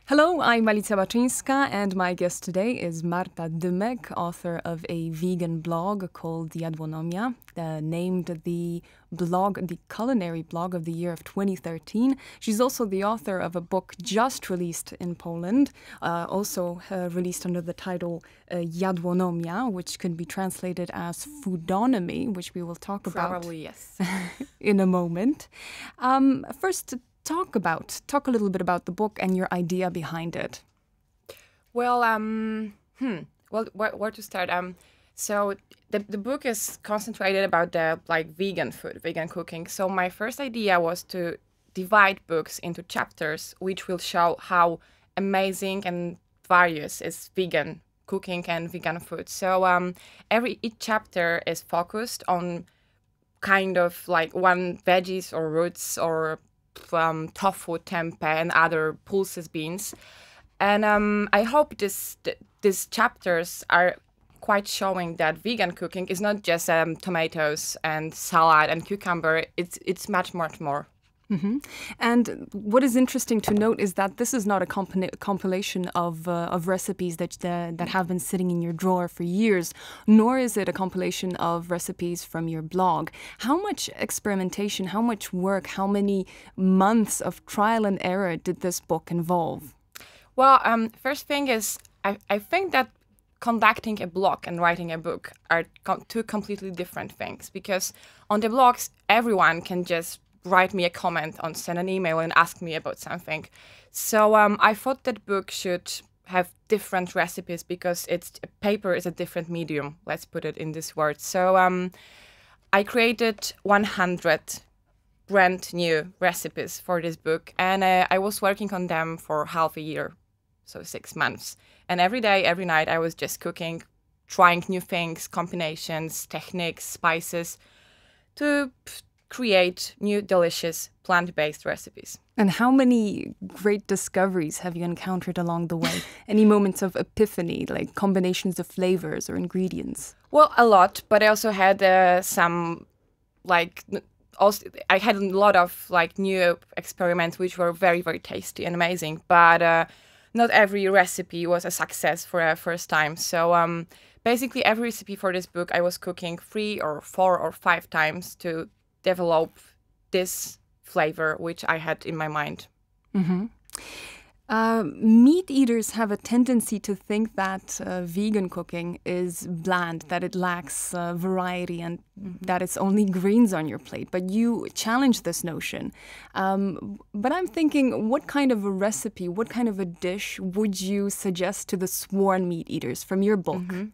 Hello, I'm Alicja Baczyńska, and my guest today is Marta Dymek, author of a vegan blog called Jadłonomia, named the culinary blog of the year of 2013. She's also the author of a book just released in Poland, also released under the title Jadłonomia, which can be translated as Foodonomy, which we will talk about. Probably, yes. In a moment. First, talk a little bit about the book and your idea behind it. Well, where to start? So the book is concentrated about the vegan food, vegan cooking. So my first idea was to divide books into chapters, which will show how amazing and various is vegan cooking and vegan food. So each chapter is focused on kind of like one veggies or roots or tofu, tempeh, and other pulses beans. And I hope these chapters are quite showing that vegan cooking is not just tomatoes and salad and cucumber. It's much, much more. Mm-hmm. And what is interesting to note is that this is not a compilation of recipes that have been sitting in your drawer for years, nor is it a compilation of recipes from your blog. How much experimentation, how much work, how many months of trial and error did this book involve? Well, first thing is, I think that conducting a blog and writing a book are two completely different things, because on the blogs, everyone can just write me a comment or send an email and ask me about something. So I thought that book should have different recipes because paper is a different medium. Let's put it in this word. So I created 100 brand new recipes for this book, and I was working on them for half a year, so 6 months. And every day, every night, I was just cooking, trying new things, combinations, techniques, spices, to create new, delicious, plant-based recipes. And how many great discoveries have you encountered along the way? Any moments of epiphany, like combinations of flavors or ingredients? Well, a lot, but I also had some, I had a lot of new experiments which were very, very tasty and amazing, but not every recipe was a success for a first time. So basically every recipe for this book I was cooking 3 or 4 or 5 times to develop this flavor which I had in my mind. Mm-hmm. Meat eaters have a tendency to think that vegan cooking is bland, that it lacks variety, and that it's only greens on your plate. But you challenge this notion. But I'm thinking, what kind of a recipe, what kind of a dish would you suggest to the sworn meat eaters from your book? Mm-hmm.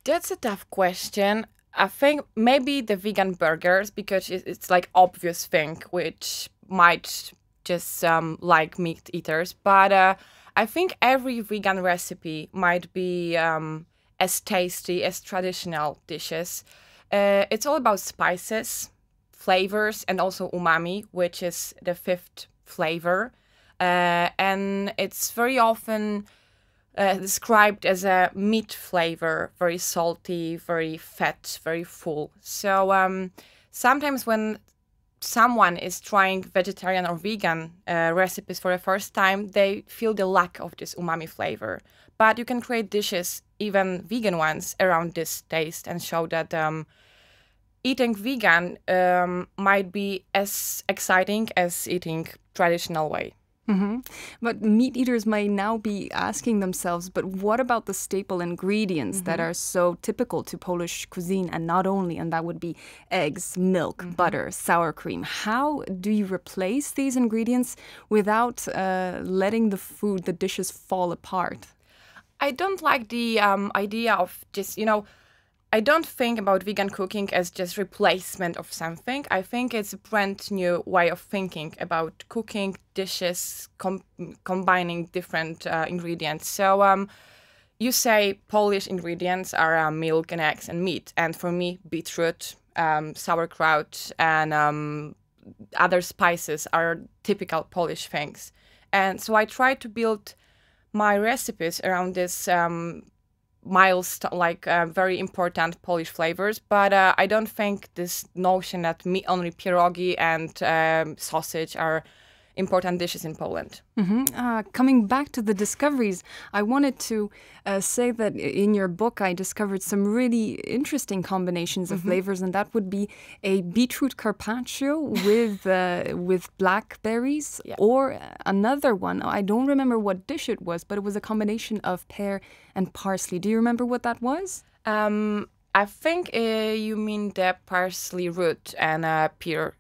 That's a tough question. I think maybe the vegan burgers, because it's obvious thing which might just like meat eaters. But I think every vegan recipe might be as tasty as traditional dishes. It's all about spices, flavors, and also umami, which is the 5th flavor. And it's very often described as a meat flavor, very salty, very fat, very full. So sometimes when someone is trying vegetarian or vegan recipes for the first time, they feel the lack of this umami flavor. But you can create dishes, even vegan ones, around this taste and show that eating vegan might be as exciting as eating traditional way. Mm-hmm. But meat eaters might now be asking themselves, but what about the staple ingredients that are so typical to Polish cuisine, and not only, and that would be eggs, milk, butter, sour cream. How do you replace these ingredients without letting the dishes fall apart? I don't like the idea of just, I don't think about vegan cooking as just replacement of something. I think it's a brand new way of thinking about cooking dishes, combining different ingredients. So you say Polish ingredients are milk and eggs and meat. And for me, beetroot, sauerkraut, and other spices are typical Polish things. And so I try to build my recipes around this very important Polish flavors, but I don't think this notion that only pierogi and sausage are important dishes in Poland. Coming back to the discoveries, I wanted to say that in your book I discovered some really interesting combinations of flavors, and that would be a beetroot carpaccio with blackberries, or another one. I don't remember what dish it was, but it was a combination of pear and parsley. Do you remember what that was? I think you mean the parsley root and pear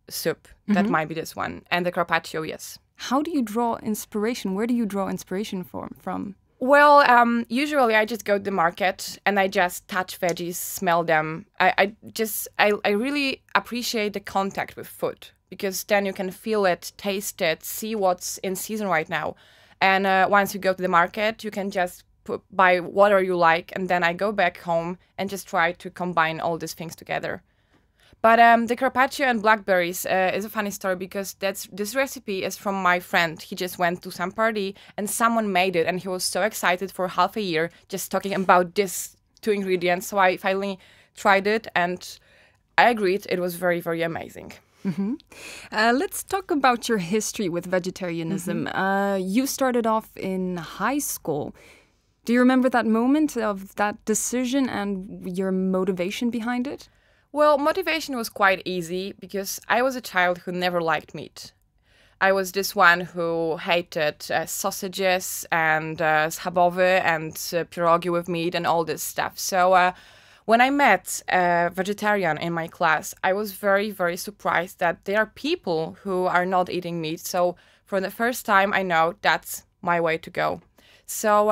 soup. That might be this one. And the carpaccio, yes. How do you draw inspiration? Where do you draw inspiration from? Well, usually I just go to the market and I just touch veggies, smell them. I really appreciate the contact with food, because then you can feel it, taste it, see what's in season right now. And once you go to the market, you can just buy whatever you like, and then I go back home and just try to combine all these things together. But the carpaccio and blackberries is a funny story, because this recipe is from my friend. He just went to some party and someone made it, and he was so excited for half a year just talking about these two ingredients. So I finally tried it and I agreed. It was very, very amazing. Let's talk about your history with vegetarianism. You started off in high school. Do you remember that moment of that decision and your motivation behind it? Well, motivation was quite easy, because I was a child who never liked meat. I was this one who hated sausages and schabowy and pierogi with meat and all this stuff. So when I met a vegetarian in my class, I was very, very surprised that there are people who are not eating meat. So for the first time, I know that's my way to go. So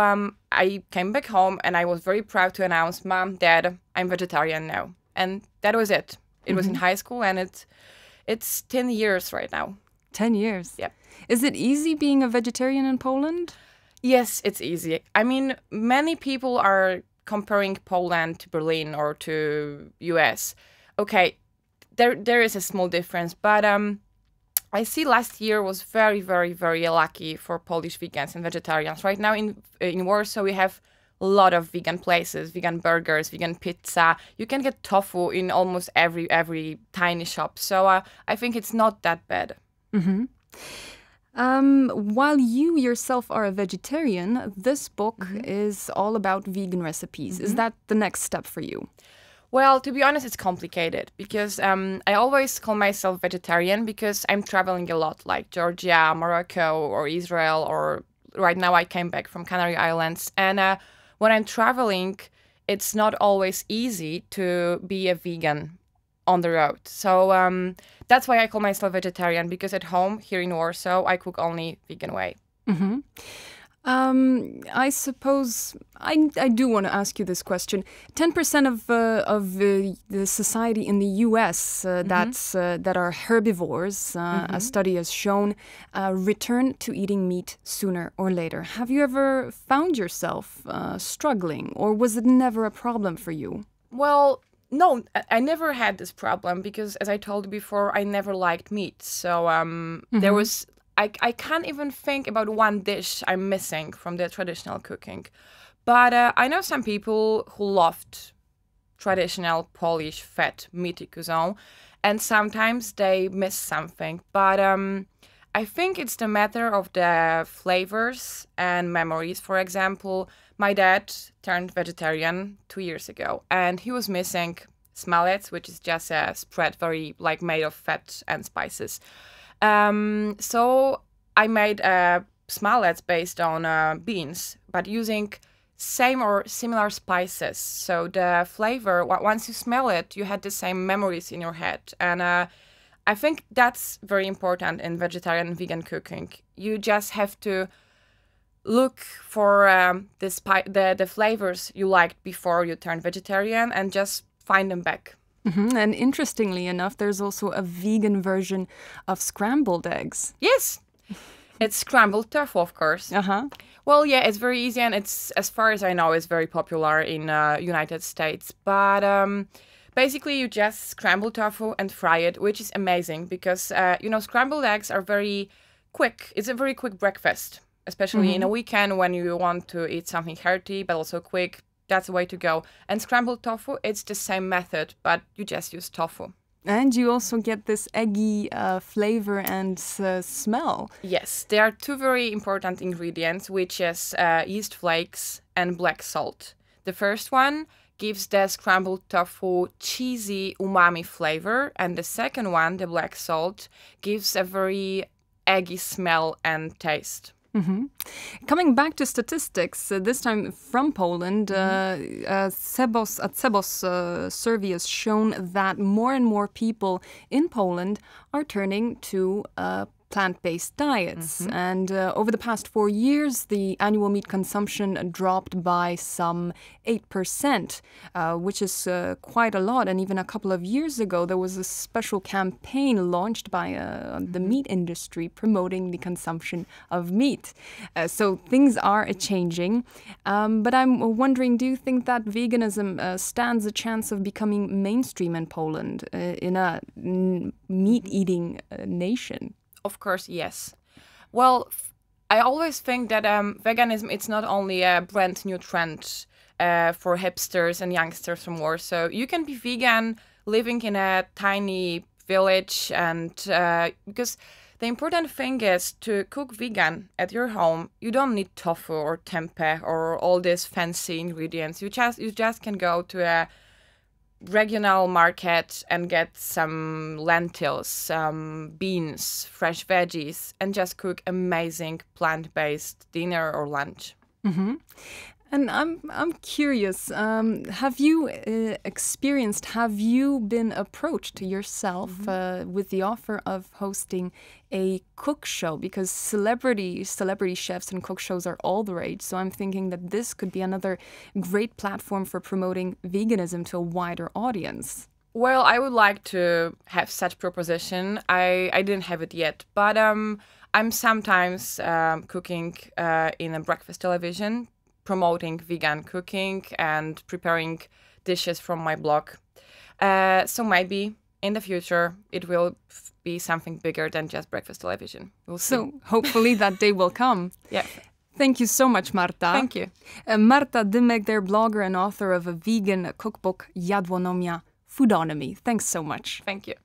I came back home and I was very proud to announce, Mom, Dad, I'm vegetarian now. And that was it. It was in high school, and it's 10 years right now. 10 years? Yeah. Is it easy being a vegetarian in Poland? Yes, it's easy. I mean, many people are comparing Poland to Berlin or to US. Okay, there is a small difference, but I see last year was very, very, very lucky for Polish vegans and vegetarians. Right now in Warsaw, we have a lot of vegan places, vegan burgers, vegan pizza. You can get tofu in almost every tiny shop. So I think it's not that bad. While you yourself are a vegetarian, this book is all about vegan recipes. Is that the next step for you? Well, to be honest, it's complicated, because I always call myself vegetarian because I'm traveling a lot, like Georgia, Morocco, or Israel, or right now I came back from Canary Islands. And when I'm traveling, it's not always easy to be a vegan on the road. So that's why I call myself vegetarian, because at home here in Warsaw, I cook only vegan way. I suppose I do want to ask you this question. 10% of the society in the U.S. That are herbivores, a study has shown, return to eating meat sooner or later. Have you ever found yourself struggling, or was it never a problem for you? Well, no, I never had this problem, because, as I told you before, I never liked meat. So there was. I can't even think about one dish I'm missing from the traditional cooking. But I know some people who loved traditional Polish fat meaty cuisine, and sometimes they miss something. But I think it's the matter of the flavors and memories. For example, my dad turned vegetarian 2 years ago, and he was missing smallets, which is just a spread very made of fat and spices. So I made smallets based on beans, but using same or similar spices. So the flavor, once you smell it, you had the same memories in your head. And I think that's very important in vegetarian and vegan cooking. You just have to look for the flavors you liked before you turned vegetarian and just find them back. And interestingly enough, there's also a vegan version of scrambled eggs. Yes, it's scrambled tofu, of course. Well, yeah, it's very easy, and it's, as far as I know, it's very popular in United States. But basically, you just scramble tofu and fry it, which is amazing because scrambled eggs are very quick. It's a very quick breakfast, especially in a weekend when you want to eat something hearty but also quick. That's the way to go. And scrambled tofu, it's the same method, but you just use tofu. And you also get this eggy flavor and smell. Yes, there are two very important ingredients, which is yeast flakes and black salt. The first one gives the scrambled tofu cheesy umami flavor, and the second one, the black salt, gives a very eggy smell and taste. Coming back to statistics, this time from Poland, Cebos survey has shown that more and more people in Poland are turning to plant-based diets. And over the past 4 years, the annual meat consumption dropped by some 8%, which is quite a lot. And even a couple of years ago, there was a special campaign launched by the meat industry promoting the consumption of meat. So things are changing. But I'm wondering, do you think that veganism stands a chance of becoming mainstream in Poland, in a meat-eating nation? Of course, yes. Well, I always think that veganism, it's not only a brand new trend for hipsters and youngsters from Warsaw. You can be vegan living in a tiny village, and because the important thing is to cook vegan at your home. You don't need tofu or tempeh or all these fancy ingredients. You just can go to a regional market and get some lentils, some beans, fresh veggies, and just cook amazing plant-based dinner or lunch. And I'm curious, have you have you been approached yourself with the offer of hosting a cook show? Because celebrity chefs and cook shows are all the rage. So I'm thinking that this could be another great platform for promoting veganism to a wider audience. Well, I would like to have such proposition. I didn't have it yet, but I'm sometimes cooking in a breakfast television, promoting vegan cooking and preparing dishes from my blog. So maybe in the future it will be something bigger than just breakfast television. We'll see. So hopefully that day will come. Yeah. Thank you so much, Marta. Thank you. Marta Dymek, they're blogger and author of a vegan cookbook, Jadłonomia, Foodonomy. Thanks so much. Thank you.